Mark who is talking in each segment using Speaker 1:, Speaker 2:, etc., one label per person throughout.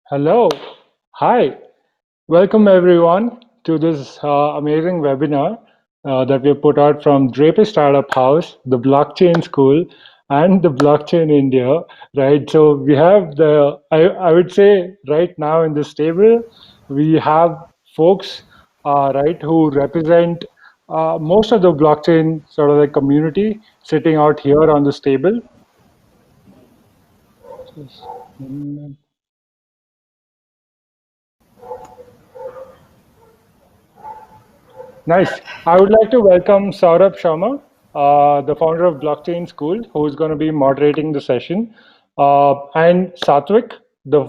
Speaker 1: Hello. Hi. Welcome everyone to this amazing webinar that we put out from Draper Startup House, the Blockchain School, and the Blockchain India, right? So we have I would say right now in this table, we have folks, right, who represent most of the blockchain sort of like community sitting out here on this table. Just a minute. Nice. I would like to welcome Saurabh Sharma, the founder of Blockchain School, who is going to be moderating the session, and Satwik, the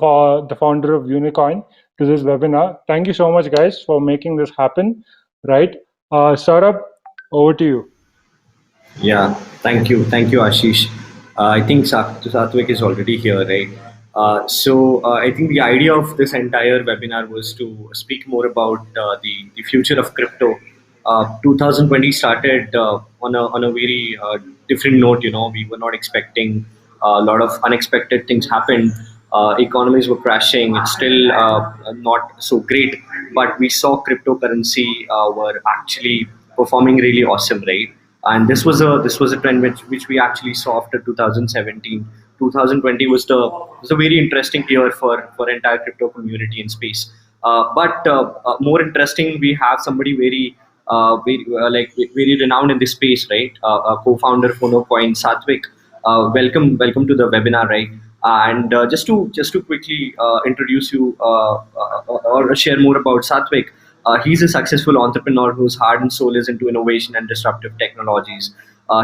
Speaker 1: founder of Unicoin, to this webinar. Thank you so much, guys, for making this happen. Right, Saurabh, over to you.
Speaker 2: Yeah, thank you, Ashish. I think Satwik is already here, right? I think the idea of this entire webinar was to speak more about the future of crypto. 2020 started on a very different note. We were not expecting a lot of unexpected things happened. Economies were crashing. It's still not so great, but we saw cryptocurrency were actually performing really awesome, right? And this was a trend which we actually saw after 2017. 2020 was a very interesting year for entire crypto community in space. But more interesting, we have somebody very renowned in this space, right? Co-founder Phonocoin, Satwik. Welcome to the webinar, right? And just to quickly introduce you or share more about Satwik. He's a successful entrepreneur whose heart and soul is into innovation and disruptive technologies.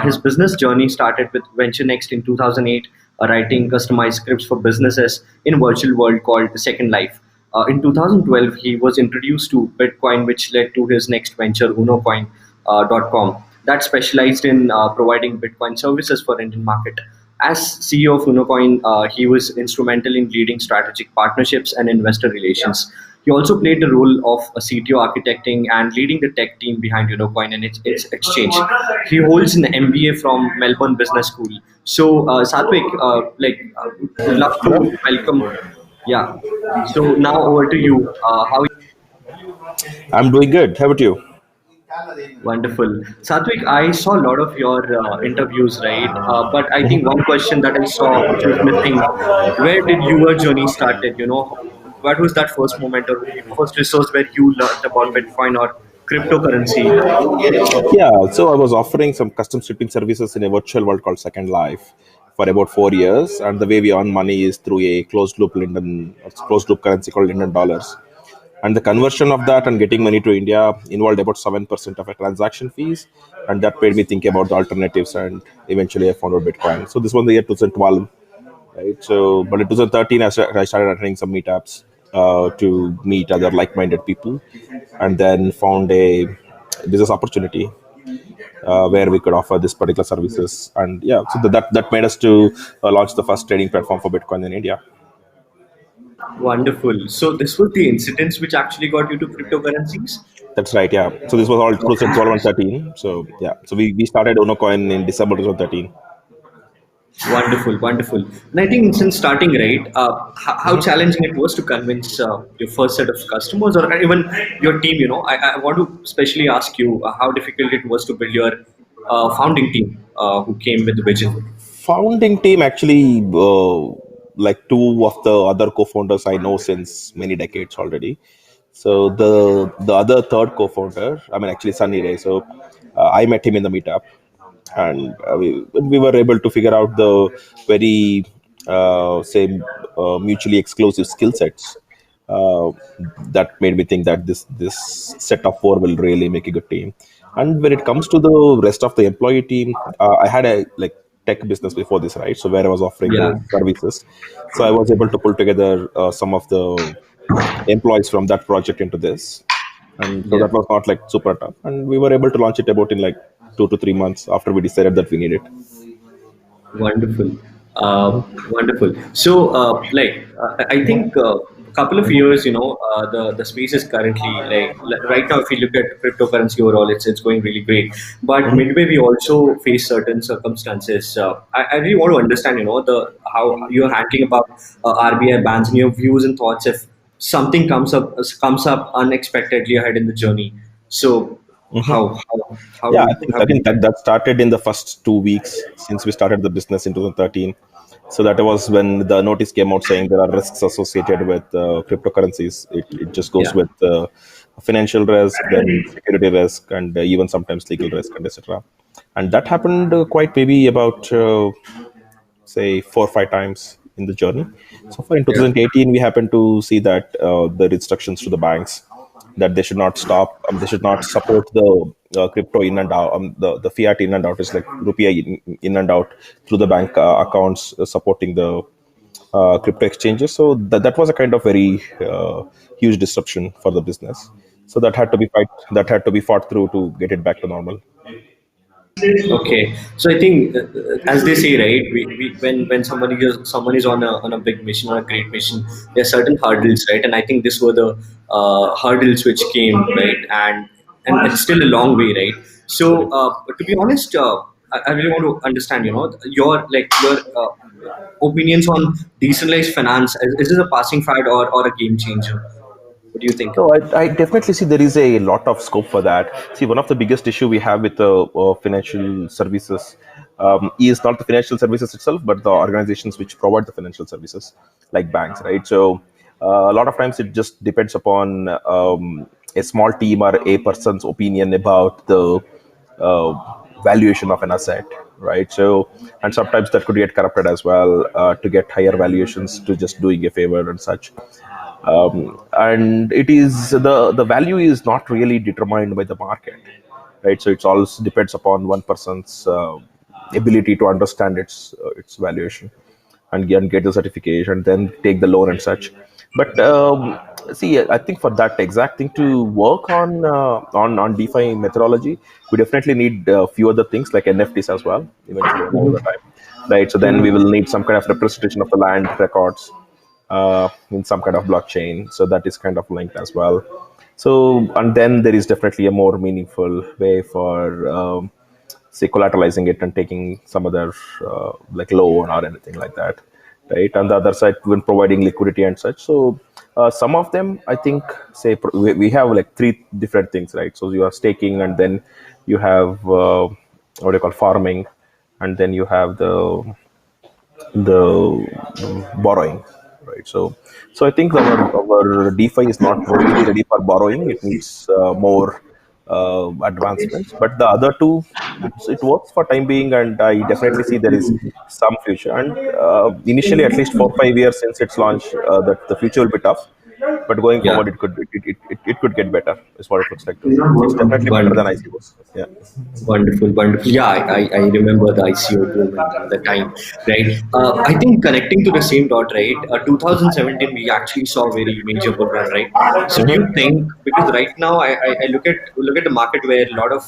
Speaker 2: His business journey started with VentureNext in 2008, writing customized scripts for businesses in a virtual world called Second Life. In 2012, he was introduced to Bitcoin, which led to his next venture, UnoCoin.com, that specialized in providing Bitcoin services for Indian market. As CEO of UnoCoin, he was instrumental in leading strategic partnerships and investor relations. He also played the role of a CTO architecting and leading the tech team behind UnoCoin and its exchange. He holds an MBA from Melbourne Business School. So, Satwik, would love to welcome. Yeah. So now over to you. How
Speaker 3: I'm doing good. How about you?
Speaker 2: wonderful, Satwik. I saw a lot of your interviews, right? But I think one question that I saw which was missing: where did your journey started? What was that first moment or first resource where you learned about Bitcoin or cryptocurrency?
Speaker 3: Yeah, so I was offering some custom shipping services in a virtual world called Second Life for about 4 years, and the way we earn money is through a closed loop currency called Indian dollars. And the conversion of that and getting money to India involved about 7% of a transaction fees, and that made me think about the alternatives. And eventually, I found out Bitcoin. So this was the year 2012, right? So, but in 2013, I started attending some meetups to meet other like-minded people, and then found a business opportunity where we could offer this particular services. And yeah, so that made us to launch the first trading platform for Bitcoin in India.
Speaker 2: Wonderful. So this was the incidents which actually got you to cryptocurrencies.
Speaker 3: That's right. Yeah. So this was all 2012 and 13. So yeah. So we started UnoCoin in December 2013.
Speaker 2: Wonderful, wonderful. And I think since starting, right, how challenging it was to convince your first set of customers or even your team. I want to especially ask you how difficult it was to build your founding team who came with the vision.
Speaker 3: Founding team actually, like two of the other co-founders I know since many decades already. So the other third co-founder, I mean actually Sunny Ray. So I met him in the meetup, and we were able to figure out the very same mutually exclusive skill sets. Uh, that made me think that this set of four will really make a good team. And when it comes to the rest of the employee team, I had a like tech business before this, right? So where I was offering
Speaker 2: Yeah,
Speaker 3: those services, so I was able to pull together some of the employees from that project into this, and so
Speaker 2: yeah.
Speaker 3: that was not like super tough, and we were able to launch it about in like 2 to 3 months after we decided that we need it.
Speaker 2: Wonderful. Wonderful. So, I think couple of years, the space is currently like right now. If you look at cryptocurrency overall, it's going really great. But
Speaker 3: Mhm.
Speaker 2: midway, we also face certain circumstances. I really want to understand, the how you're handling about RBI bans and your views and thoughts if something comes up unexpectedly ahead in the journey. So
Speaker 3: Mhm.
Speaker 2: how
Speaker 3: Yeah,
Speaker 2: do
Speaker 3: I
Speaker 2: how do
Speaker 3: think that started in the first 2 weeks since we started the business in 2013. So that was when the notice came out saying there are risks associated with cryptocurrencies. It just goes
Speaker 2: yeah.
Speaker 3: with financial risk, then security risk, and even sometimes legal risk, and etc. And that happened quite maybe about say 4 or 5 times in the journey. So far in
Speaker 2: Yeah.
Speaker 3: 2018, we happened to see that the instructions to the banks that they should not stop, they should not support the crypto in and out, the fiat in and out is like rupiah in and out through the bank accounts supporting the crypto exchanges. So that was a kind of very huge disruption for the business. So that had to be fought through to get it back to normal.
Speaker 2: Okay, so I think, as they say, right, when someone is on a big mission, on a great mission, there are certain hurdles, right? And I think this were the hurdles which came, right, and it's still a long way, right? So, to be honest, I really want to understand, your opinions on decentralized finance. Is this a passing fad or a game changer? What do you think?
Speaker 3: No, I definitely see there is a lot of scope for that. See, one of the biggest issue we have with financial services is not the financial services itself, but the organizations which provide the financial services, like banks, right? So a lot of times it just depends upon a small team or a person's opinion about the uh, valuation of an asset, right? So, and sometimes that could get corrupted as well to get higher valuations to just doing a favor and such. And it is the value is not really determined by the market, right? So it also depends upon one person's ability to understand its valuation and get the certification, then take the loan and such. But see, I think for that exact thing to work on DeFi methodology, we definitely need a few other things like NFTs as well. Eventually, over the time, right? So then we will need some kind of representation of the land records in some kind of blockchain. So that is kind of linked as well. So, and then there is definitely a more meaningful way for, say, collateralizing it and taking some other like loan or anything like that, right? On the other side, when providing liquidity and such. So, some of them, I think, say, we have like three different things, right? So you have staking, and then you have what do you call farming, and then you have the borrowing, right? So I think our DeFi is not really ready for borrowing. It needs more advancements. But the other two, it works for time being, and I definitely see there is some future. And initially, at least 4 or 5 years since its launch, that the future will be tough. But going
Speaker 2: Yeah.
Speaker 3: forward, it could get better. Is what it looks like to me. It's definitely better than
Speaker 2: Wonderful.
Speaker 3: ICOs. Yeah.
Speaker 2: Wonderful, wonderful. Yeah, I remember the ICO boom and the time, right? I think connecting to the same dot, right? 2017, we actually saw a very major bull run, right? So do you
Speaker 3: Mhm.
Speaker 2: think, because right now I look at the market where a lot of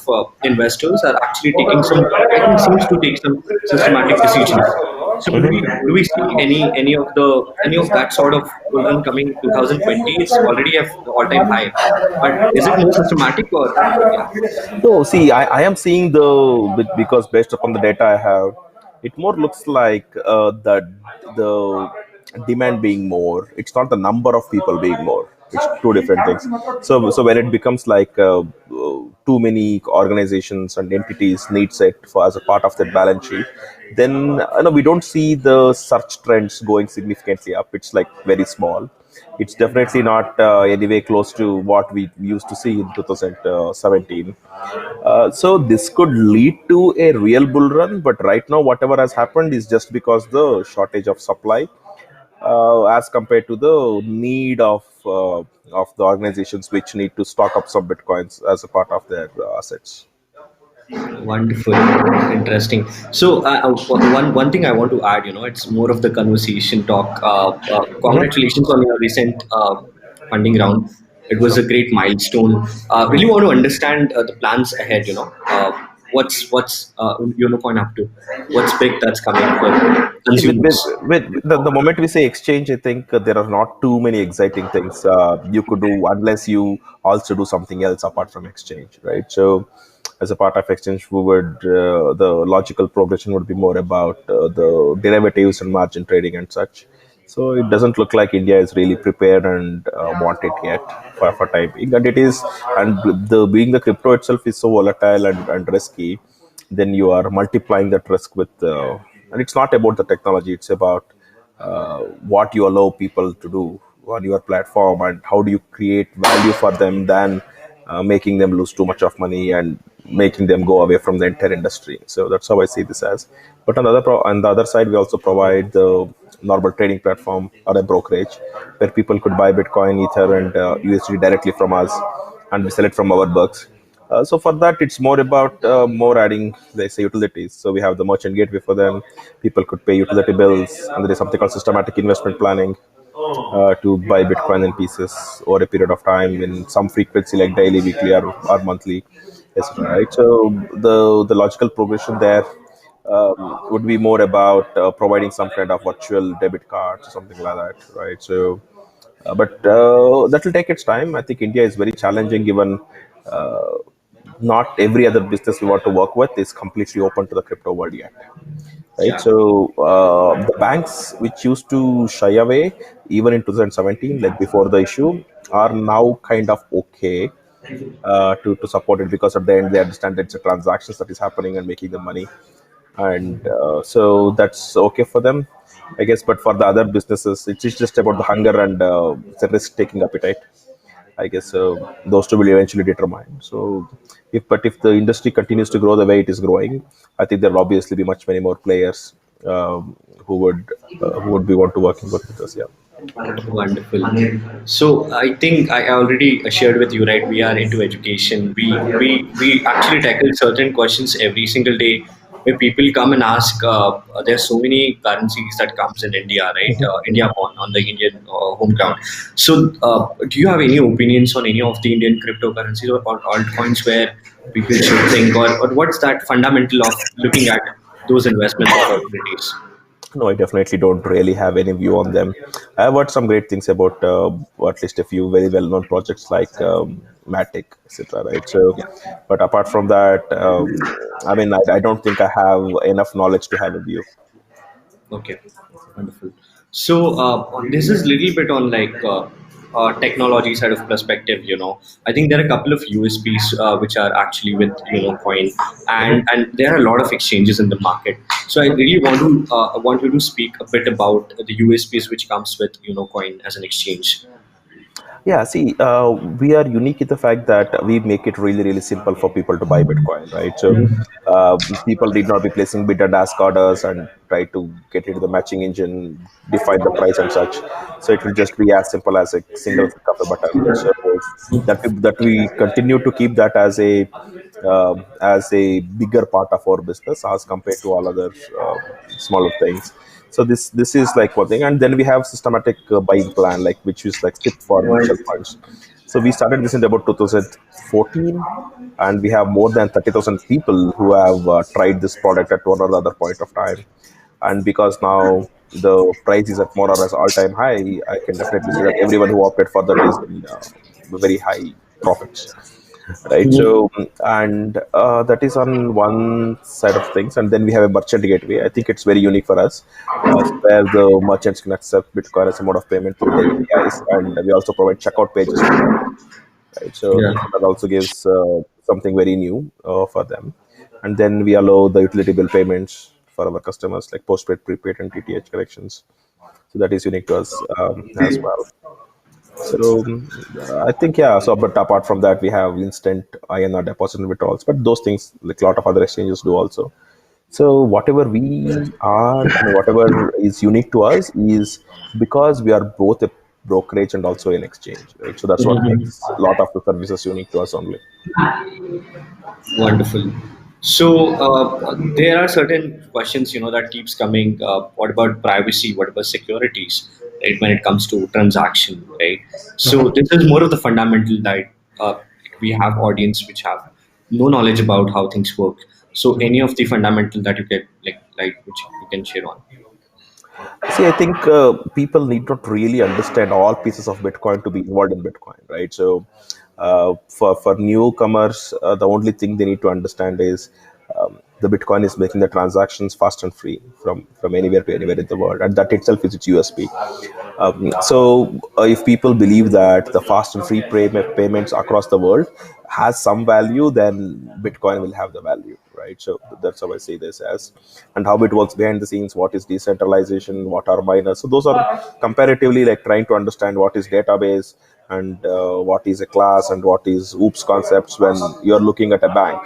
Speaker 2: investors are actually taking some, I think seems to take some systematic decisions. So do we see any of that sort of bull run coming 2020? It's already at the all-time high, but is it more systematic or yeah?
Speaker 3: No, see, I am seeing because based upon the data I have, it more looks like the demand being more. It's not the number of people being more. It's two different things. So when it becomes like too many organizations and entities needs it for as a part of that balance sheet, then we don't see the search trends going significantly up. It's like very small. It's definitely not anyway close to what we used to see in 2017. So this could lead to a real bull run, but right now whatever has happened is just because the shortage of supply, as compared to the need of the organizations which need to stock up some bitcoins as a part of their assets.
Speaker 2: Wonderful, interesting. So, one thing I want to add, it's more of the conversation talk.
Speaker 3: Mhm.
Speaker 2: Congratulations on your recent funding round. It was a great milestone. Really want to understand the plans ahead. what's Unicorn up to? What's big that's coming for
Speaker 3: See,
Speaker 2: consumers?
Speaker 3: with the moment we say exchange, I think there are not too many exciting things you could do unless you also do something else apart from exchange, right? So, as a part of exchange, we would the logical progression would be more about the derivatives and margin trading and such. So it doesn't look like India is really prepared and want it yet for time being, and it is, and the being the crypto itself is so volatile and risky, then you are multiplying that risk with and it's not about the technology, it's about what you allow people to do on your platform and how do you create value for them than making them lose too much of money and making them go away from the entire industry. So that's how I see this as. But on the other side, we also provide the normal trading platform or a brokerage where people could buy Bitcoin, Ether, and USD directly from us, and we sell it from our books. So for that, it's more about more adding, let's say, utilities. So we have the merchant gateway for them. People could pay utility bills, and there is something called systematic investment planning to buy Bitcoin in pieces over a period of time in some frequency, like daily, weekly, or monthly, etc. Right. So the logical progression there would be more about providing some kind of virtual debit cards or something like that, right? So, but that will take its time. I think India is very challenging given uh, not every other business we want to work with is completely open to the crypto world yet, right?
Speaker 2: Yeah.
Speaker 3: So the banks which used to shy away even in 2017, like before the issue, are now kind of okay to support it because at the end they understand it's a transactions that is happening and making them money, and so that's okay for them, I guess. But for the other businesses, it's just about the hunger and it's a risk-taking appetite, I guess. Those two will eventually determine. So, if the industry continues to grow the way it is growing, I think there will obviously be much many more players who would be want to working with us. Yeah.
Speaker 2: Wonderful. So I think I already shared with you, right? We are into education. We actually tackle certain questions every single day where people come and ask. There's so many currencies that comes in India, right? India on the Indian home ground. So do you have any opinions on any of the Indian cryptocurrencies or altcoins where people should think, or what's that fundamental of looking at those investment opportunities?
Speaker 3: No, I definitely don't really have any view on them. I have heard some great things about at least a few very well-known projects like Matic, etc. Right. So, but apart from that, I mean, I don't think I have enough knowledge to have a view.
Speaker 2: Okay, wonderful. So this is little bit on like technology side of perspective. I think there are a couple of USPs which are actually with Coin, and there are a lot of exchanges in the market. So I really want you to speak a bit about the USPs which comes with Coin as an exchange.
Speaker 3: Yeah, see, we are unique in the fact that we make it really, really simple for people to buy Bitcoin, right? So people need not be placing bid and ask orders and try to get into the matching engine, define the price and such. So it will just be as simple as a single click of a button. So that we continue to keep that as a bigger part of our business as compared to all other smaller things. So this is like one thing, and then we have systematic buying plan, like which is like SIP for mutual funds. So we started this in about 2014, and we have more than 30,000 people who have tried this product at one or the other point of time. And because now the price is at more or less all-time high, I can definitely say that everyone who opted for that is in very high profits, right? So, and that is on one side of things, and then we have a merchant gateway. I think it's very unique for us, where the merchants can accept Bitcoin as a mode of payment through the APIs, and we also provide checkout pages for them, right? So
Speaker 2: Yeah.
Speaker 3: that also gives something very new for them. And then we allow the utility bill payments for our customers, like postpaid, prepaid, and DTH collections. So that is unique to us as well. So I think, yeah. So, but apart from that, we have instant INR deposit and withdrawals. But those things, like a lot of other exchanges, do also. So whatever we are, and whatever is unique to us, is because we are both a brokerage and also an exchange, right? So that's what makes a lot of the services unique to us only.
Speaker 2: Wonderful. So there are certain questions, that keeps coming. What about privacy? What about securities? Right, when it comes to transaction, right? So this is more of the fundamental that we have audience which have. no knowledge about how things work. So any of the fundamental that you get like which you can share on.
Speaker 3: See, I think people need not really understand all pieces of Bitcoin to be involved in Bitcoin, right? So, for newcomers, the only thing they need to understand is the Bitcoin is making the transactions fast and free from anywhere to anywhere in the world, and that itself is its USP. So, if people believe that the fast and free payments across the world has some value, then Bitcoin will have the value, right? So that's how I see this as, and how it works behind the scenes. What is decentralization? What are miners? So those are comparatively like trying to understand what is database and what is a class and what is OOPS concepts when you're looking at a bank.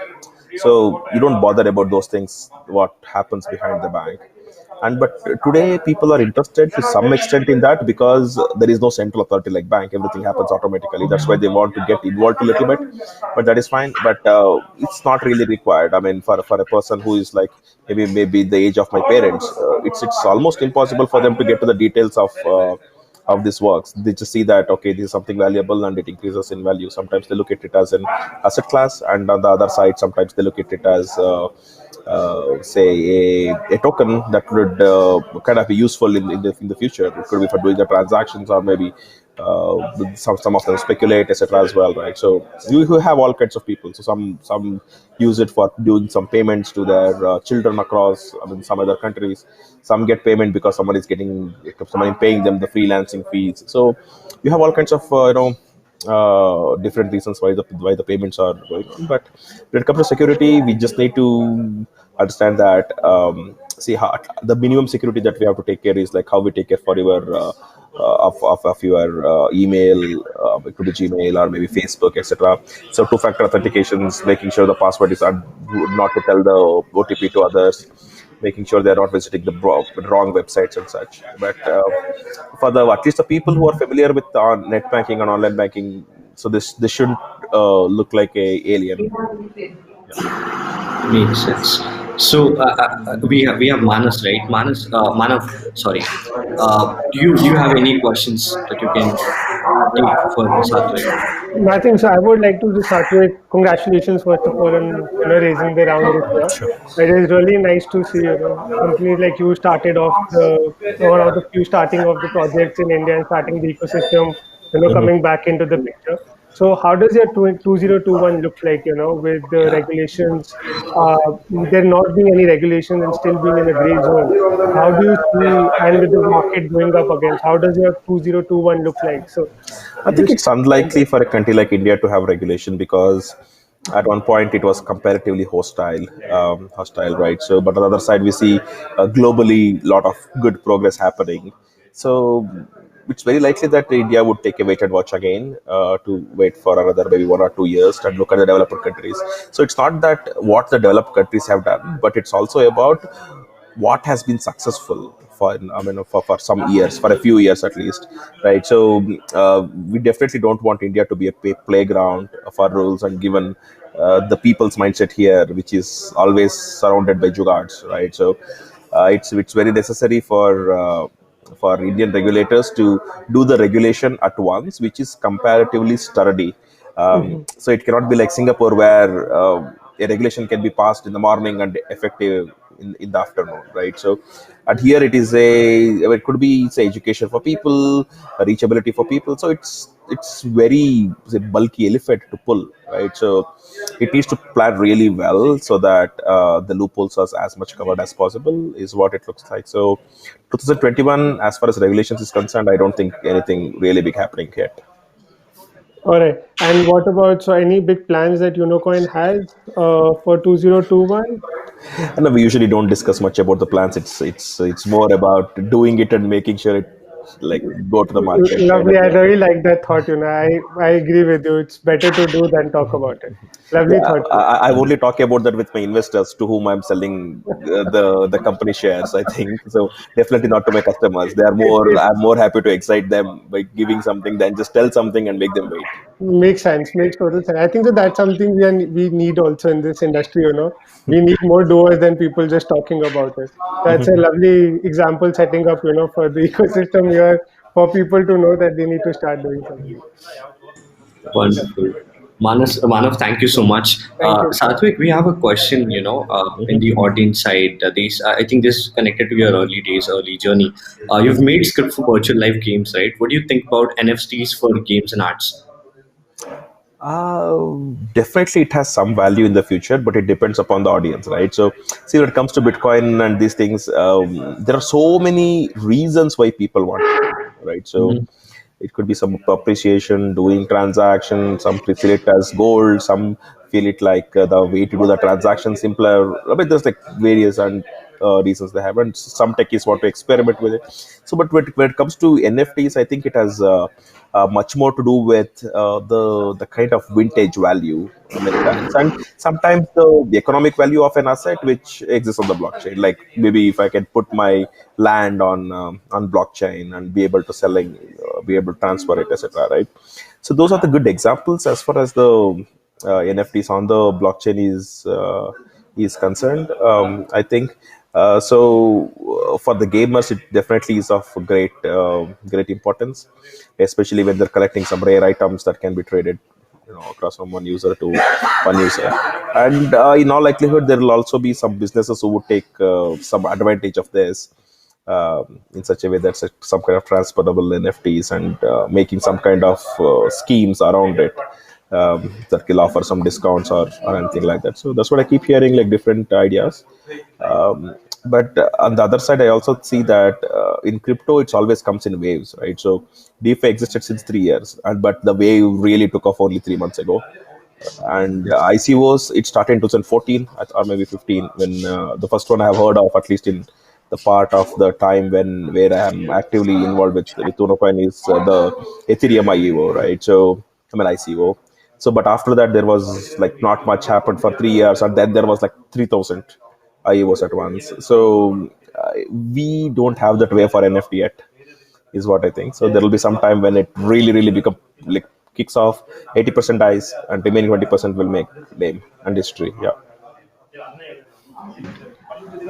Speaker 3: So you don't bother about those things, what happens behind the bank. And but today people are interested to some extent in that because there is no central authority like bank. Everything happens automatically. That's why they want to get involved a little bit, but that is fine. But it's not really required. I mean, for a person who is like maybe the age of my parents, it's almost impossible for them to get to the details of how this works. They just see that okay, this is something valuable and it increases in value. Sometimes they look at it as an asset class, and on the other side, sometimes they look at it as say a token that would kind of be useful in the future. It could be for doing the transactions, or maybe some of them speculate, etc. as well, right? So you have all kinds of people. So some use it for doing some payments to their children across, I mean, some other countries. Some get payment because somebody paying them the freelancing fees. So you have all kinds of different reasons why the payments are going on. But when it comes to security, we just need to understand that see how the minimum security that we have to take care is like how we take care for your of your email. It could be Gmail or maybe Facebook, etc. So two-factor authentications, making sure the password is not to tell the OTP to others, making sure they're not visiting the wrong websites and such. But for the at least the people who are familiar with net banking and online banking, so this shouldn't look like a alien.
Speaker 2: Makes sense. So we have Manas, right? Manav. Sorry. Do you have any questions that you can take for Satvik?
Speaker 1: Nothing. So I would like to just start with congratulations first of all on raising the round this year. It is really nice to see companies like you started off the one of the few starting of the projects in India and starting the ecosystem, coming back into the picture. So how does your 2021 look like? With the regulations, there not being any regulations and still being in a gray zone. How do you see, and with the market going up against, how does your 2021 look like? So
Speaker 3: I think
Speaker 1: just
Speaker 3: it's unlikely for a country like India to have regulation because at one point it was comparatively hostile, right? So, but on the other side, we see globally a lot of good progress happening. So, it's very likely that India would take a wait and watch again to wait for another maybe 1 or 2 years and look at the developed countries. So, it's not that what the developed countries have done, but it's also about what has been successful for some years, for a few years at least, right? So we definitely don't want India to be a playground for rules and given the people's mindset here, which is always surrounded by jugards, right? So it's very necessary for Indian regulators to do the regulation at once, which is comparatively sturdy. So it cannot be like Singapore, where a regulation can be passed in the morning and effective in the afternoon, right? So, and here it could be say education for people, reachability for people. So it's very bulky elephant to pull, right? So it needs to plan really well so that the loopholes are as much covered as possible is what it looks like. So 2021, as far as regulations is concerned, I don't think anything really big happening yet.
Speaker 1: all right. And what about any big plans that Unocoin has for 2021?
Speaker 3: And we usually don't discuss much about the plans. It's more about doing it and making sure it like go to the market kind
Speaker 1: Lovely.
Speaker 3: of
Speaker 1: I
Speaker 3: thing.
Speaker 1: really like that thought. I agree with you. It's better to do than talk about it. Lovely
Speaker 3: Yeah,
Speaker 1: thought.
Speaker 3: I only talk about that with my investors to whom I'm selling the company shares. I think so. Definitely not to my customers. They are more.
Speaker 1: It
Speaker 3: I'm more happy to excite them by giving something than just tell something and make them wait.
Speaker 1: makes sense. Makes total sense. I think that that's something we need also in this industry. We need more doers than people just talking about it. That's a lovely example setting up. For the ecosystem here for people to know that they need to start doing something.
Speaker 2: Wonderful. Manav, thank you so much.
Speaker 1: Thank you.
Speaker 2: Satvik, we have a question, in the audience side. I think this is connected to your early days, early journey. You've made script for virtual life games, right? What do you think about NFTs for games and arts?
Speaker 3: Definitely, it has some value in the future, but it depends upon the audience, right? So, see, when it comes to Bitcoin and these things, there are so many reasons why people want it, right? So,
Speaker 2: Mhm.
Speaker 3: it could be some appreciation, doing transaction. Some feel it as gold. Some feel it like the way to do the transaction simpler. I mean, there's like various and reasons they have, and some techies want to experiment with it. So, but when it comes to NFTs, I think it has much more to do with the kind of vintage value many times, and sometimes the economic value of an asset which exists on the blockchain. Like maybe if I can put my land on blockchain and be able to selling, be able to transfer it, etc. Right. So those are the good examples as far as the NFTs on the blockchain is concerned. I think for the gamers, it definitely is of great importance, especially when they're collecting some rare items that can be traded, across from one user to one user. And in all likelihood, there will also be some businesses who would take some advantage of this, in such a way that some kind of transferable NFTs and making some kind of schemes around it, that will offer some discounts or anything like that. So that's what I keep hearing, like different ideas. But on the other side, I also see that in crypto, it always comes in waves, right? So DeFi existed since 3 years, but the wave really took off only 3 months ago. And ICOs, it started in 2014 or maybe 15, when the first one I have heard of, at least in the part of the time where I am actively involved with Unocoin, is the Ethereum IEO, right? So I mean ICO. So, but after that, there was like not much happened for 3 years, and then there was like 3,000 IEOs at once. So we don't have that way for NFT yet, is what I think. So there will be some time when it really become like kicks off, 80% dies, and remaining 20% will make name and history. Yeah.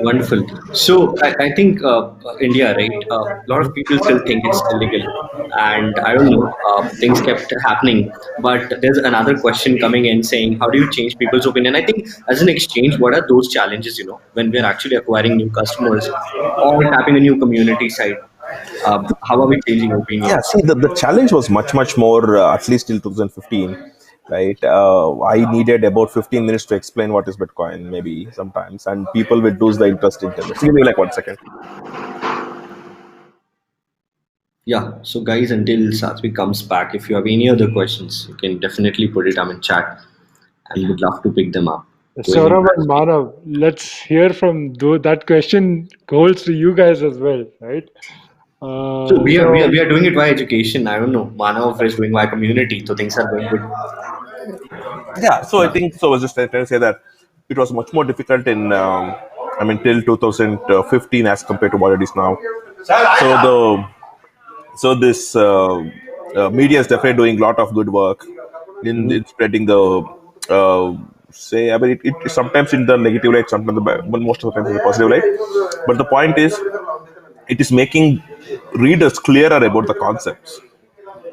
Speaker 2: Wonderful. So I think India, right? A lot of people still think it's illegal, and I don't know. Things kept happening, but there's another question coming in saying, how do you change people's opinion? I think as an exchange, what are those challenges? When we're actually acquiring new customers or tapping a new community site, how are we changing
Speaker 3: Yeah,
Speaker 2: opinions?
Speaker 3: see, the challenge was much more, at least till 2015, right? I needed about 15 minutes to explain what is Bitcoin, maybe sometimes, and people would lose the interest in it. So give me like 1 second.
Speaker 2: Yeah. So guys, until Satvik comes back, if you have any other questions, you can definitely put it in chat, and would love to pick them up. Going into
Speaker 1: Saurabh and Manav, let's hear from that question holds to you guys as well, right?
Speaker 2: So we are, we are
Speaker 1: So
Speaker 2: we are doing it via education. I don't know. Manav is doing via community, so things are going good.
Speaker 3: Yeah, so I
Speaker 2: Yeah.
Speaker 3: think so. I was just trying to say that it was much more difficult in, I mean, till 2015 as compared to what it is now. So this media is definitely doing a lot of good work in
Speaker 2: Mhm.
Speaker 3: spreading the, uh, say, I mean, it sometimes in the negative light, sometimes but most of the time in the positive light. But the point is, it is making readers clearer about the concepts,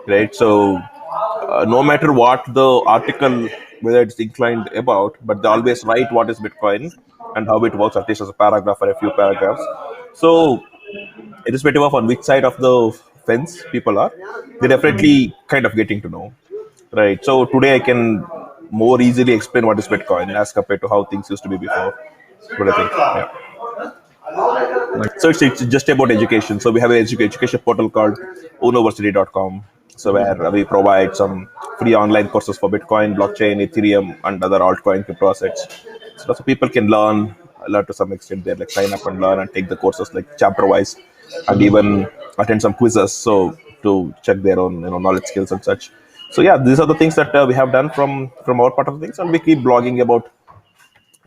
Speaker 3: right? So no matter what the article, whether it's inclined about, but they always write what is Bitcoin and how it works, at least as a paragraph or a few paragraphs. So irrespective of on which side of the fence people are, they're definitely kind of getting to know, right? So today I can more easily explain what is Bitcoin as compared to how things used to be before. What I think. Yeah.
Speaker 2: But
Speaker 3: So it's just about education. So we have an education portal called university.com. So where we provide some free online courses for Bitcoin, blockchain, Ethereum, and other altcoin crypto assets. So people can learn to some extent. They like sign up and learn and take the courses like chapter wise, and even attend some quizzes. So to check their own knowledge skills and such. So yeah, these are the things that we have done from our part of things, and we keep blogging about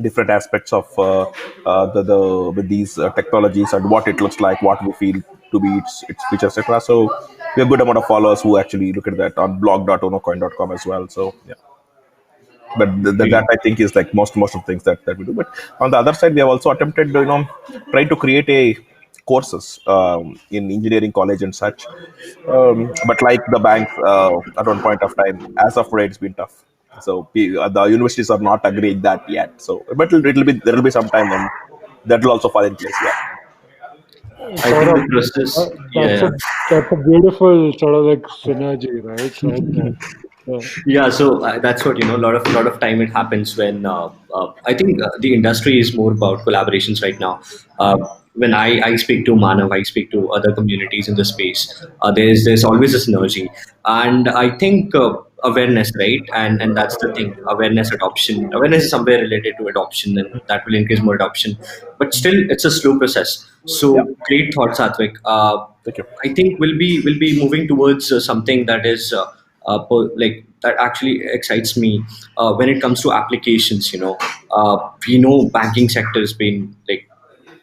Speaker 3: different aspects of the with these technologies and what it looks like, what we feel to be its features, etc. So we have a good amount of followers who actually look at that on blog.onocoin.com as well. So yeah, but that
Speaker 2: really,
Speaker 3: I think is like most of the things that we do. But on the other side, we have also attempted, trying to create a courses in engineering college and such. But like the banks, at one point of time, as of today, it's been tough. So the universities are not agreeing that yet. So, but it'll be there will be some time when that will also fall in place. Yeah.
Speaker 2: I
Speaker 1: Sort
Speaker 2: think
Speaker 1: of,
Speaker 2: the process,
Speaker 1: that's
Speaker 2: yeah.
Speaker 1: a beautiful sort of like synergy, right? Right there. Yeah.
Speaker 2: Yeah, so that's what, a lot of time it happens when I think the industry is more about collaborations right now. When I speak to Manav, I speak to other communities in the space. There's always a synergy, and I think awareness, right? And that's the thing. Awareness is somewhere related to adoption, and that will increase more adoption. But still, it's a slow process.
Speaker 3: Yeah.
Speaker 2: So great thought, Satvik.
Speaker 3: Thank you.
Speaker 2: I think we'll be moving towards something that is like that actually excites me when it comes to applications. We know banking sector has been like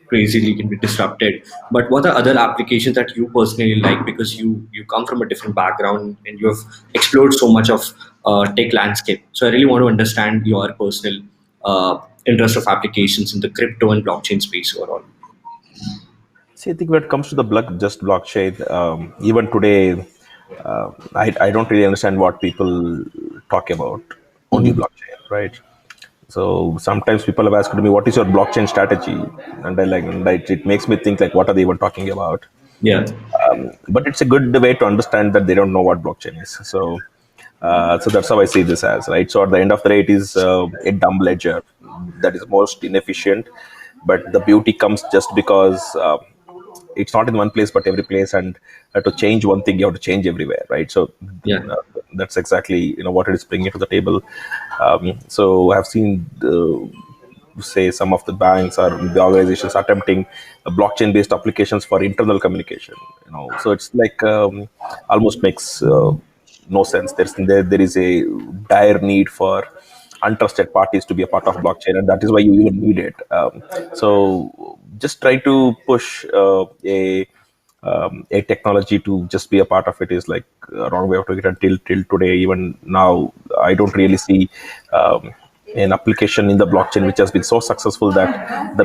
Speaker 2: crazily can be disrupted. But what are other applications that you personally like because you come from a different background and you have explored so much of tech landscape. So I really want to understand your personal interest of applications in the crypto and blockchain space overall.
Speaker 3: See, I think when it comes to the just blockchain, even today, I don't really understand what people talk about. Only
Speaker 2: Mhm.
Speaker 3: blockchain, right? So sometimes people have asked me, "What is your blockchain strategy?" And it makes me think like, what are they even talking about?
Speaker 2: Yeah.
Speaker 3: But it's a good way to understand that they don't know what blockchain is. So that's how I see this as, right. So at the end of the day, it is a dumb ledger that is most inefficient, but the beauty comes just because it's not in one place but every place, and to change one thing you have to change everywhere, right. So
Speaker 2: Yeah.
Speaker 3: uh, that's exactly what it is bringing to the table. So I've seen say some of the banks or the organizations attempting blockchain based applications for internal communication, so it's like almost makes no sense. There is a dire need for untrusted parties to be a part of blockchain, and that is why you even need it. So just try to push a technology to just be a part of it is like a wrong way of doing it. Until till today, even now, I don't really see an application in the blockchain which has been so successful that the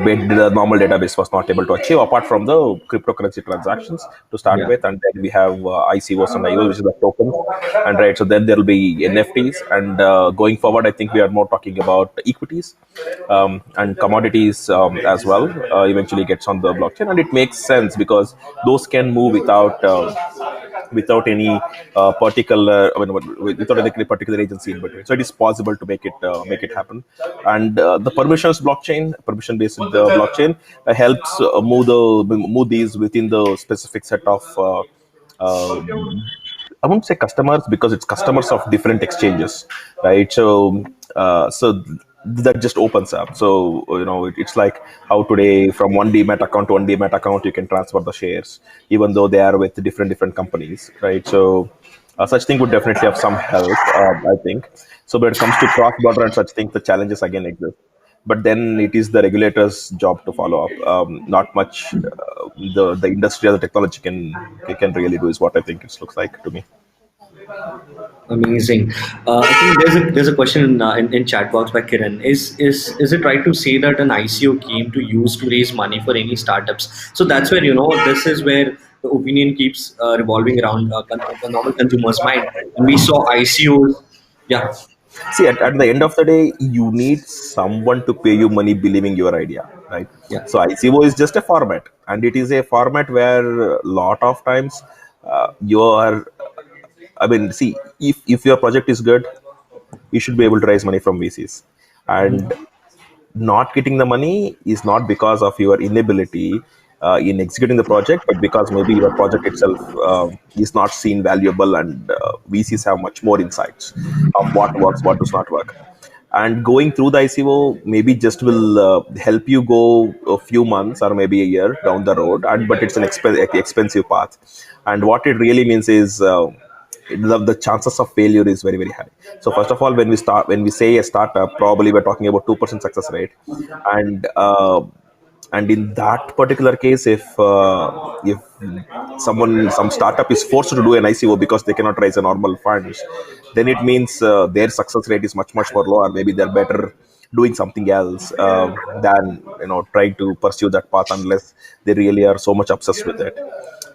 Speaker 3: normal database was not able to achieve, apart from the cryptocurrency transactions to start
Speaker 2: Yeah.
Speaker 3: with. And then we have ICOs and IOs, which is the tokens, and right. So then there will be NFTs, and going forward, I think we are more talking about equities and commodities as well. Eventually gets on the blockchain, and it makes sense because those can move without any particular, without any particular agency in between. So it is possible to make it happen. And the permission based blockchain helps move these within the specific set of uh, I won't say customers because it's customers of different exchanges, right? So that just opens up. So it's like how today from one Demat account to one Demat account you can transfer the shares, even though they are with different companies, right? So such thing would definitely have some help, I think. So when it comes to cross border and such things, the challenges again exist. But then it is the regulator's job to follow up. Not much the industry or the technology can really do is what I think it looks like to me.
Speaker 2: Amazing. I think there's a question in chat box by Kiran. Is it right to say that an ICO came to use to raise money for any startups? So that's where this is where the opinion keeps revolving around the normal consumer's mind. And we saw ICOs. Yeah.
Speaker 3: See, at the end of the day, you need someone to pay you money believing your idea, right?
Speaker 2: Yeah.
Speaker 3: So ICO is just a format, and it is a format where a lot of times you are. I mean, see, if your project is good, you should be able to raise money from VCs, and not getting the money is not because of your inability in executing the project, but because maybe your project itself is not seen valuable, and VCs have much more insights of what works, what does not work. And going through the ICO maybe just will help you go a few months or maybe a year down the road, and but it's an expensive path. And what it really means is the chances of failure is very high. So first of all, when we say a startup, probably we're talking about 2% success rate, and in that particular case, if some startup is forced to do an ICO because they cannot raise a normal funds, then it means their success rate is much more lower. Maybe they're better doing something else than trying to pursue that path, unless they really are so much obsessed with it.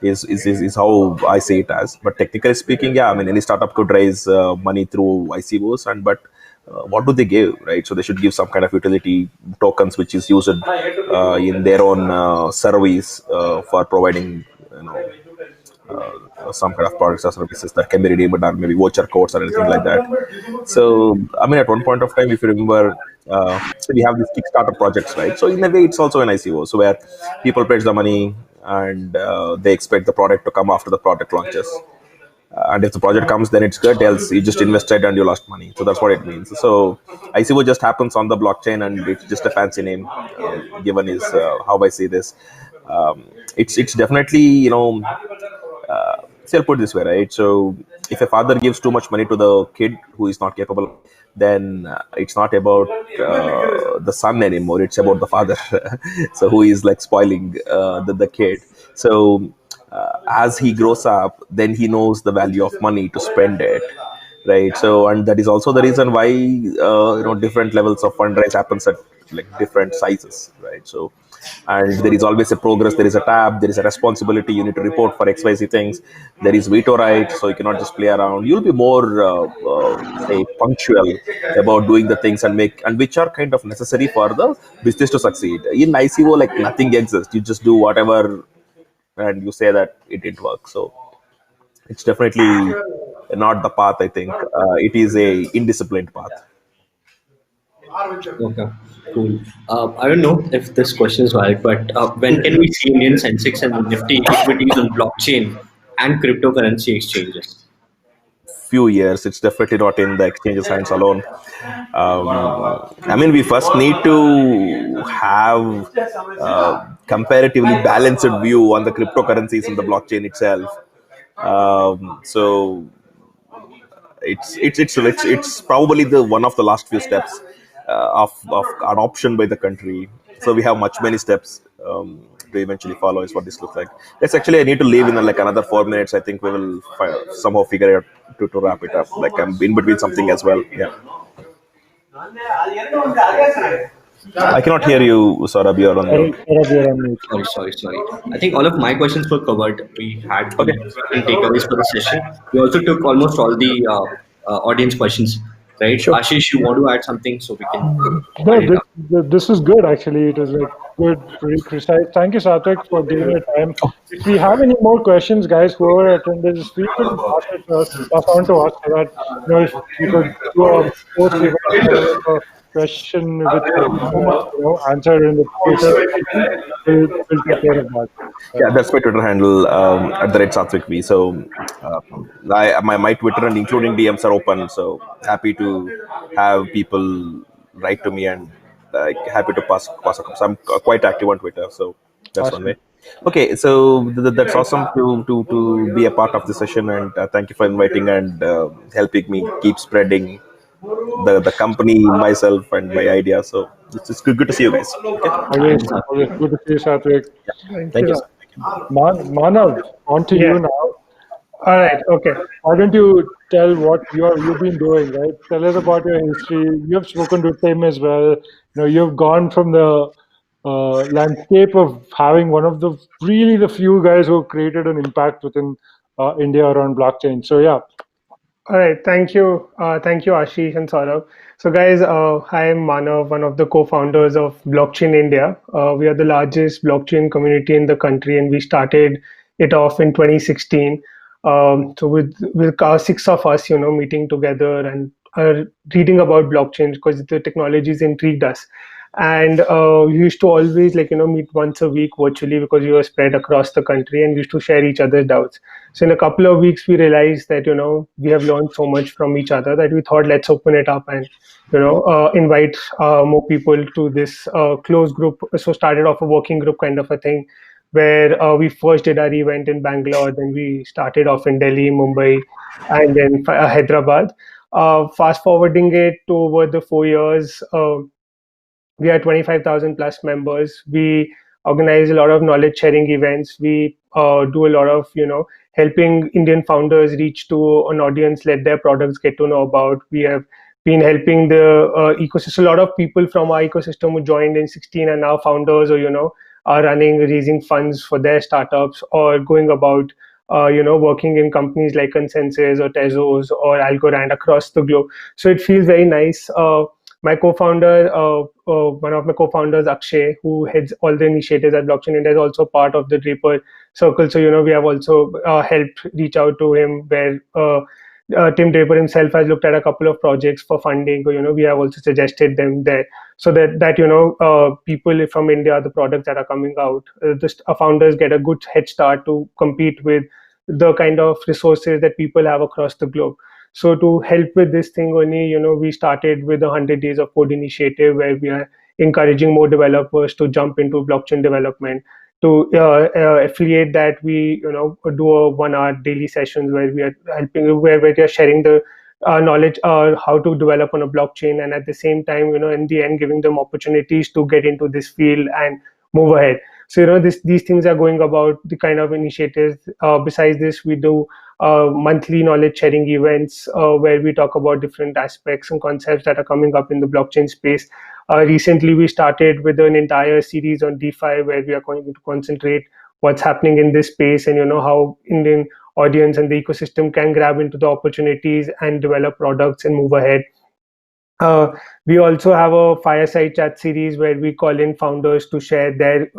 Speaker 3: Is how I see it as. But technically speaking, yeah, I mean any startup could raise money through ICOs, but what do they give, right? So they should give some kind of utility tokens which is used in their own service for providing, some kind of products or services that can be redeemed, or maybe voucher codes or anything like that. So, I mean, at one point of time, if you remember, so we have these Kickstarter projects, right? So in a way, it's also an ICO, so where people pledge the money and they expect the product to come after the product launches. And if the project comes, then it's good. Else, you just invested and you lost money. So that's what it means. So ICO just happens on the blockchain, and it's just a fancy name given is how I see this. It's definitely, so I'll put it this way, right? So if a father gives too much money to the kid who is not capable, then it's not about the son anymore. It's about the father, so who is like spoiling the kid. So as he grows up, then he knows the value of money to spend it, right? So, and that is also the reason why different levels of fundraise happens at like different sizes, right? So, and there is always a progress, there is a tab, there is a responsibility, you need to report for xyz things, there is veto right, so you cannot just play around. You'll be more say punctual about doing the things and make, and which are kind of necessary for the business to succeed. In ICO, like nothing exists, you just do whatever and you say that it didn't work. So it's definitely not the path, I think. It is a indisciplined path.
Speaker 2: Okay, cool. I don't know if this question is valid, but when can we see Indian Sensex and Nifty equities on blockchain and cryptocurrency exchanges?
Speaker 3: Few years, it's definitely not in the exchange's hands alone. I mean, we first need to have comparatively balanced view on the cryptocurrencies and the blockchain itself. So it's probably the one of the last few steps of adoption by the country. So we have many steps to eventually follow. Is what this looks like. Let's actually, I need to leave in like another 4 minutes. I think we will somehow figure it out to wrap it up. Like I'm in between something as well. Yeah. I cannot hear you, Saurabh. You're on
Speaker 1: Sorry,
Speaker 3: mute.
Speaker 1: Saurabh, you're on mute.
Speaker 2: Sorry. I think all of my questions were covered. We had
Speaker 3: Okay.
Speaker 2: certain takeaways for the session. We also took almost all the audience questions, right?
Speaker 1: Sure.
Speaker 2: Ashish, you want to add something so we can
Speaker 1: No,
Speaker 2: wind it up?
Speaker 1: this is good actually. It is like good, pretty precise. Thank you, Satvik, for giving your time. If we have any more questions, guys, whoever attended this, we could pass on to us so that if we could do a post event question with answer in the Twitter, we'll take care of that.
Speaker 3: Yeah, that's my Twitter handle at the rate Satvik V. So my Twitter and including DMs are open. So happy to have people write to me and happy to pass across. I'm quite active on Twitter, so that's
Speaker 1: Awesome.
Speaker 3: one way. Okay, so that's awesome to be a part of the session, and thank you for inviting and helping me keep spreading the company, myself, and my ideas. So it's good to see you guys. Okay,
Speaker 1: Always good to see you, Satvik.
Speaker 3: thank you.
Speaker 1: Manav, on to you now.
Speaker 4: All right. Okay.
Speaker 1: Why don't you tell what you've been doing, right? Tell us about your history. You've spoken to Tim as well. You've gone from the landscape of having one of the few guys who created an impact within India around blockchain. So yeah,
Speaker 4: All right. Thank you. Thank you, Ashish and Saurabh. So, guys, I am Manav, one of the co-founders of Blockchain India. We are the largest blockchain community in the country, and we started it off in 2016. So, with six of us, meeting together and reading about blockchain because the technologies intrigued us. And we used to always meet once a week virtually because we were spread across the country, and we used to share each other's doubts. So in a couple of weeks, we realized that we have learned so much from each other that we thought let's open it up and invite more people to this closed group. So started off a working group kind of a thing, where we first did our event in Bangalore, then we started off in Delhi, Mumbai, and then Hyderabad. Fast forwarding it to over the 4 years. We are 25,000 plus members. We organize a lot of knowledge sharing events. We do a lot of helping Indian founders reach to an audience, let their products get to know about. We have been helping the ecosystem. A lot of people from our ecosystem who joined in 16 are now founders, or are running, raising funds for their startups, or going about working in companies like Consensus or Tezos or Algorand across the globe. So it feels very nice. My co-founder, one of my co-founders, Akshay, who heads all the initiatives at Blockchain India, is also part of the Draper Circle. So we have also helped reach out to him where. Tim Draper himself has looked at a couple of projects for funding. We have also suggested them there, so that people from India, the products that are coming out, founders get a good head start to compete with the kind of resources that people have across the globe. So to help with this thing only, we started with the 100 Days of Code initiative, where we are encouraging more developers to jump into blockchain development. To affiliate that, we do a 1 hour daily sessions where we are helping, where we are sharing the knowledge how to develop on a blockchain, and at the same time, in the end, giving them opportunities to get into this field and move ahead. So these things are going about the kind of initiatives. Besides this, we do monthly knowledge sharing events where we talk about different aspects and concepts that are coming up in the blockchain space. Recently, we started with an entire series on DeFi, where we are going to concentrate what's happening in this space, and how Indian audience and the ecosystem can grab into the opportunities and develop products and move ahead. We also have a fireside chat series where we call in founders to share their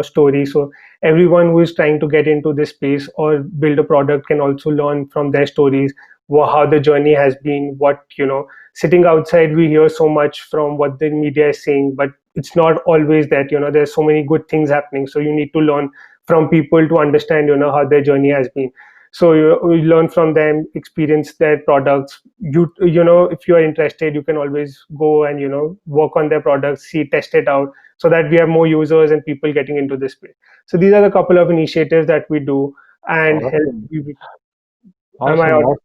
Speaker 4: story. So everyone who is trying to get into this space or build a product can also learn from their stories, how the journey has been. What sitting outside, we hear so much from what the media is saying, but it's not always that. There's so many good things happening, so you need to learn from people to understand how their journey has been. So you learn from them, experience their products. If you are interested, you can always go and work on their products, test it out, so that we have more users and people getting into this space. So these are the couple of initiatives that we do and help
Speaker 1: Awesome.
Speaker 4: you. Am I
Speaker 1: Awesome.
Speaker 4: audible?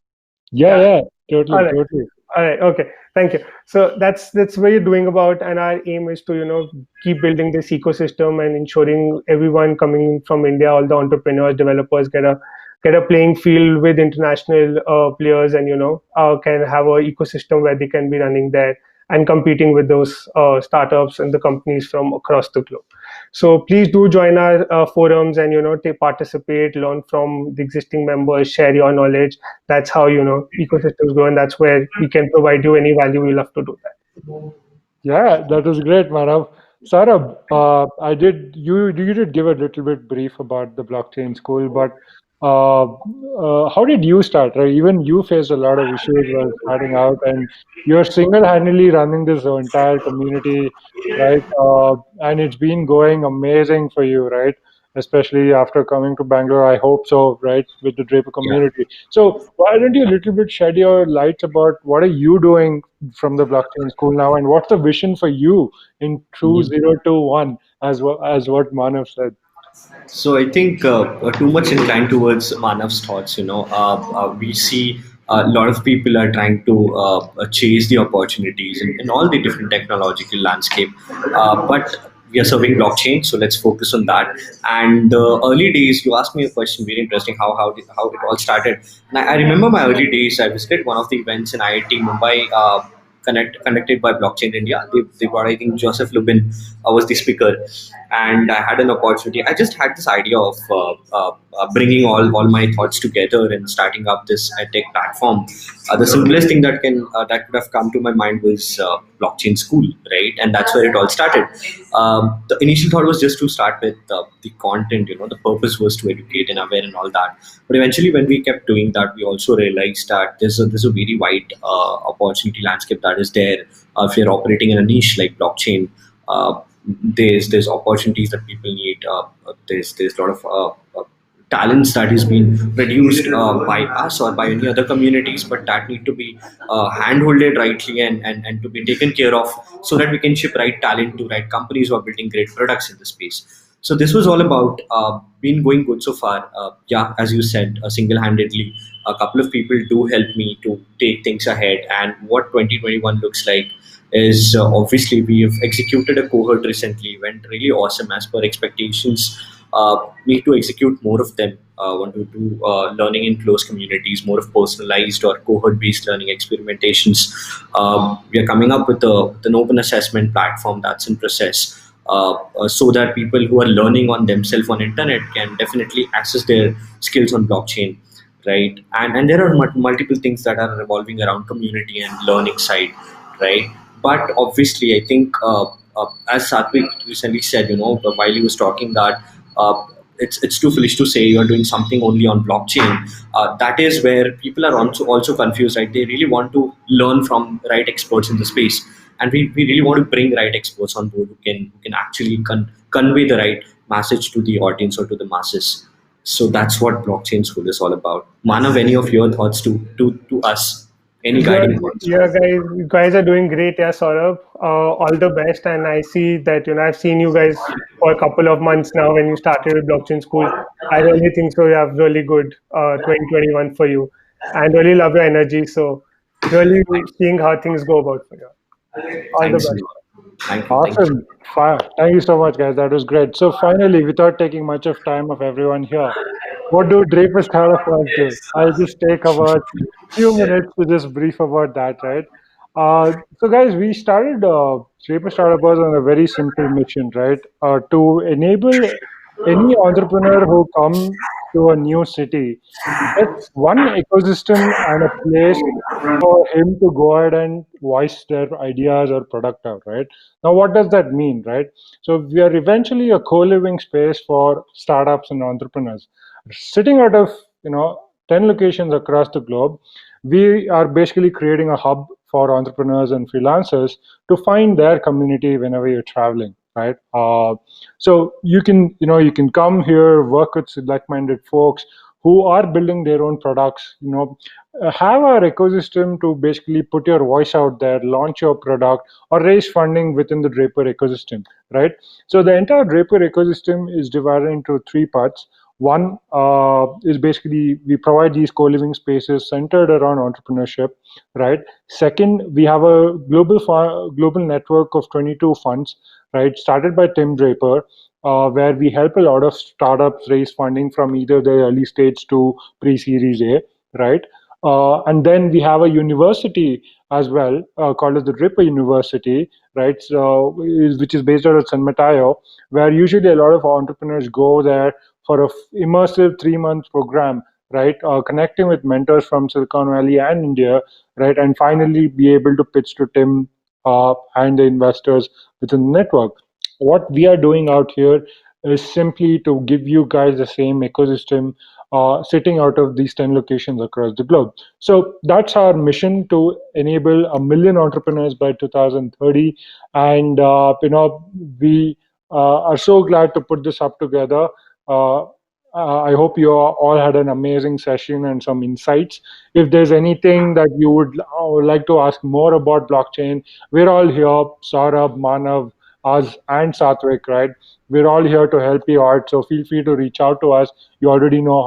Speaker 1: Yeah,
Speaker 4: Yeah.
Speaker 1: yeah, totally,
Speaker 4: All right.
Speaker 1: totally.
Speaker 4: All right. Okay. Thank you. So that's what we're doing about, and our aim is to keep building this ecosystem and ensuring everyone coming from India, all the entrepreneurs, developers, get a playing field with international players, and can have a ecosystem where they can be running there and competing with those startups and the companies from across the globe. So please do join our forums and participate, learn from the existing members, share your knowledge. That's how ecosystems grow, and that's where we can provide you any value. We love to do that.
Speaker 1: Yeah, that was great, Manav. Saurabh, you did give a little bit brief about the blockchain school, but how did you start? Right, even you faced a lot of issues while starting out, and you're single-handedly running this entire community, right? And it's been going amazing for you, right? Especially after coming to Bangalore, I hope so, right, with the Draper
Speaker 2: Yeah.
Speaker 1: community. So why don't you a little bit shed your lights about what are you doing from the blockchain school now, and what's the vision for you in
Speaker 2: Mhm.
Speaker 1: 2021, as well as what Manav said?
Speaker 2: So I think too much inclined towards Manav's thoughts. We see a lot of people are trying to chase the opportunities in all the different technological landscape, but we are serving blockchain, so let's focus on that. And the early days, you asked me a question, very interesting, how it all started. And I remember my early days. I visited one of the events in IIT Mumbai. Conducted by Blockchain India. They brought, I think, Joseph Lubin was the speaker, and I had an opportunity. I just had this idea of bringing all my thoughts together and starting up this tech platform. The simplest thing that could have come to my mind was blockchain school, right? And that's where it all started. The initial thought was just to start with the content. The purpose was to educate and aware and all that. But eventually, when we kept doing that, we also realized that there's a very wide opportunity landscape that is there. If you're operating in a niche like blockchain, there's opportunities that people need. There's a lot of talents that is being produced by us or by any other communities, but that need to be handholded rightly and to be taken care of, so that we can ship right talent to right companies who are building great products in the space. So this was all about been going good so far. Yeah, as you said, single-handedly, a couple of people do help me to take things ahead. And what 2021 looks like is obviously we have executed a cohort recently, went really awesome as per expectations. Need to execute more of them. Want to do learning in close communities, more of personalized or cohort-based learning experimentations. We are coming up with an open assessment platform that's in process. so that people who are learning on themselves on internet can definitely access their skills on blockchain, right? And there are multiple things that are revolving around community and learning side, right? But obviously, I think as Satvik recently said, while he was talking that it's too foolish to say you're doing something only on blockchain. That is where people are also confused, right? They really want to learn from right experts in the space, and we really want to bring right experts on board who can actually convey the right message to the audience or to the masses. So that's what blockchain school is all about. Manav, any of your thoughts to us? Any
Speaker 4: Yeah,
Speaker 2: guiding points?
Speaker 4: yeah, guys, you guys are doing great, yeah, Saurabh. All the best, and I see that I've seen you guys for a couple of months now when you started with blockchain school. I really think so. You have really good 2021 for you, and really love your energy. So, really seeing how things go about for you. All the
Speaker 2: Thanks a
Speaker 4: best.
Speaker 2: lot. Thank you.
Speaker 1: Awesome. Fire. Thank you so much, guys. That was great. So finally, without taking much of time of everyone here, what do Draper Startup Plus do? I'll just take about few minutes to just brief about that, right? So guys, we started Draper Startup Plus on a very simple mission, right? To enable any entrepreneur who come to a new city, it's one ecosystem and a place for him to go ahead and voice their ideas or product out, right? Now, what does that mean, right? So we are eventually a co-living space for startups and entrepreneurs. Sitting out of 10 locations across the globe, we are basically creating a hub for entrepreneurs and freelancers to find their community whenever you're traveling, right? So you can come here, work with like-minded folks who are building their own products. Have our ecosystem to basically put your voice out there, launch your product, or raise funding within the Draper ecosystem, right? So the entire Draper ecosystem is divided into three parts. One is basically we provide these co-living spaces centered around entrepreneurship, right? Second, we have a global network of 22 funds, right? Started by Tim Draper, where we help a lot of startups raise funding from either the early stage to pre-series A, right? And then we have a university as well called as the Draper University, right? So, which is based out of San Mateo, where usually a lot of entrepreneurs go there for a immersive 3 month program, right? Connecting with mentors from Silicon Valley and India, right? And finally be able to pitch to Tim and the investors within the network. What we are doing out here is simply to give you guys the same ecosystem sitting out of these 10 locations across the globe. So that's our mission, to enable a million entrepreneurs by 2030. And, we are so glad to put this up together. Uh, I hope you all had an amazing session and some insights. If there's anything that you would like to ask more about blockchain, we're all here, Saurabh, Manav, us, and Satvik, right? We're all here to help you out. So feel free to reach out to us. You already know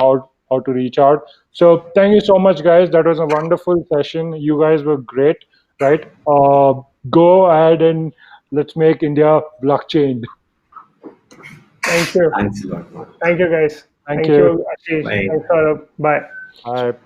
Speaker 1: how to reach out. So thank you so much, guys. That was a wonderful session. You guys were great, right? Go ahead and let's make India blockchain.
Speaker 4: Thank you.
Speaker 2: Thanks a lot.
Speaker 4: Thank you, guys.
Speaker 1: Thank
Speaker 4: Thank
Speaker 1: you.
Speaker 4: you, Ashish.
Speaker 2: Bye.
Speaker 4: Thanks, Saurabh. Bye.
Speaker 1: Bye.